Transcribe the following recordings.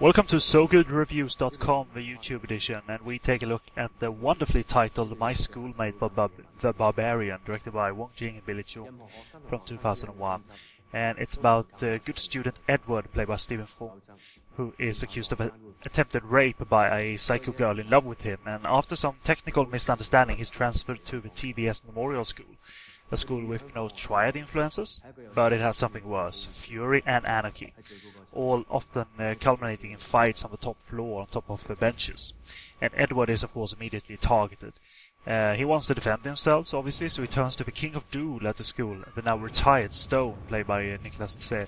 Welcome to SoGoodReviews.com, the YouTube edition, and we take a look at the wonderfully titled My Schoolmate the Barbarian, directed by Wong Jing and Billy Chung from 2001. And it's about good student Edward, played by Stephen Fung, who is accused of an attempted rape by a psycho girl in love with him, and after some technical misunderstanding he's transferred to the TBS Memorial School, a school with no triad influences, but it has something worse: fury and anarchy, all often culminating in fights on the top floor on top of the benches. And Edward is of course immediately targeted. He wants to defend himself, obviously, so he turns to the king of duel at the school, the now retired Stone, played by YESASIA.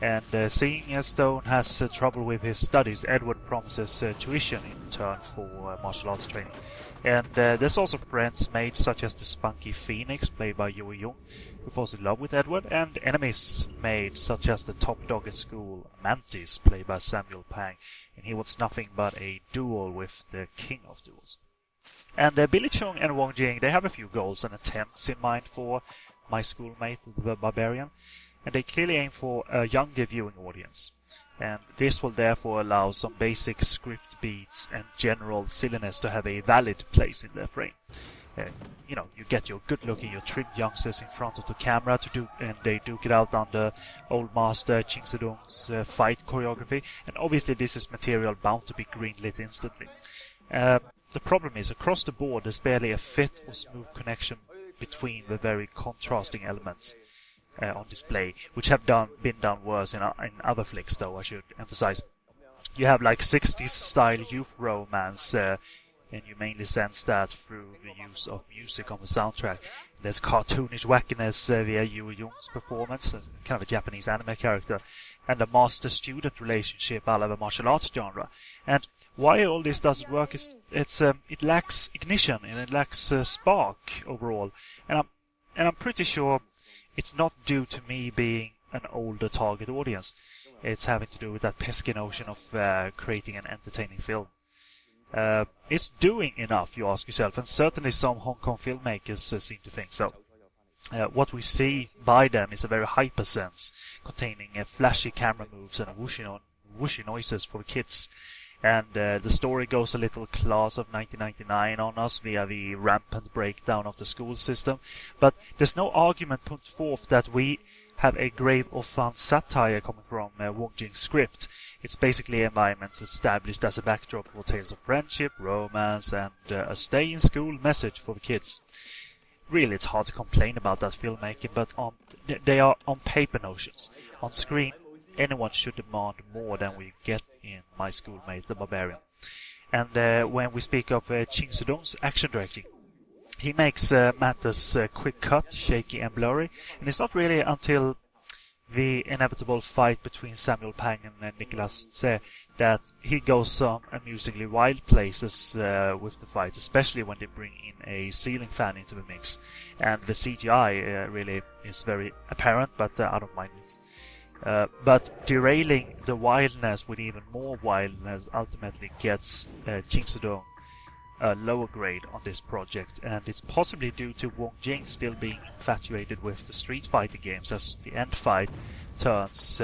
And seeing Stone has trouble with his studies, Edward promises tuition in return for martial arts training. And there's also friends made, such as the spunky Phoenix, played by Jung, who falls in love with Edward, and enemies made, such as the top dog at school, Mantis, played by Samuel Pang, and he wants nothing but a duel with the king of duels. And Billy Chung and Wong Jing, they have a few goals and attempts in mind for My Schoolmate the Barbarian, and they clearly aim for a younger viewing audience. And this will therefore allow some basic script beats and general silliness to have a valid place in their frame. You get your good-looking, your trimmed youngsters in front of the camera and they duke it out under old master Ching Siu-tung's fight choreography, and obviously this is material bound to be greenlit instantly. The problem is, across the board there's barely a fit or smooth connection between the very contrasting elements on display, which have been done worse in other flicks, though I should emphasize. You have like 60s style youth romance, and you mainly sense that through the use of music on the soundtrack. There's cartoonish wackiness via Jung's performance, kind of a Japanese anime character, and a master-student relationship a la the martial arts genre. And why all this doesn't work is it lacks ignition and it lacks spark overall. And I'm pretty sure it's not due to me being an older target audience. It's having to do with that pesky notion of creating an entertaining film. It's doing enough, you ask yourself, and certainly some Hong Kong filmmakers seem to think so. What we see by them is a very hyper-sense, containing flashy camera moves and whooshy noises for the kids. And the story goes a little Class of 1999 on us via the rampant breakdown of the school system. But there's no argument put forth that we have a grave or fun satire coming from Wong Jing's script. It's basically environments established as a backdrop for tales of friendship, romance, and a stay-in-school message for the kids. Really, it's hard to complain about that filmmaking, but they are on paper notions. On screen, anyone should demand more than we get in My Schoolmate the Barbarian. And when we speak of Ching Siu-tung's action directing, he makes matters quick cut, shaky and blurry, and it's not really until the inevitable fight between Samuel Pang and YESASIA that he goes some amusingly wild places with the fights, especially when they bring in a ceiling fan into the mix. And the CGI really is very apparent, but I don't mind it. But derailing the wildness with even more wildness ultimately gets Ching Siu-tung a lower grade on this project, and it's possibly due to Wong Jing still being infatuated with the Street Fighter games, as the end fight turns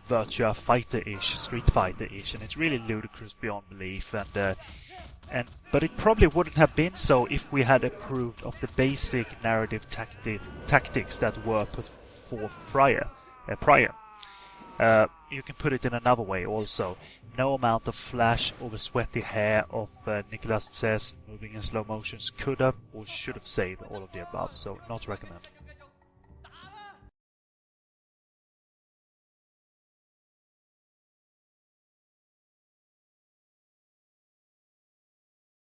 Virtua Fighter-ish, Street Fighter-ish, and it's really ludicrous beyond belief. But it probably wouldn't have been so if we had approved of the basic narrative tactics that were put forth prior. You can put it in another way also. No amount of flash over sweaty hair of YESASIA moving in slow motions could have or should have saved all of the above, so not recommend.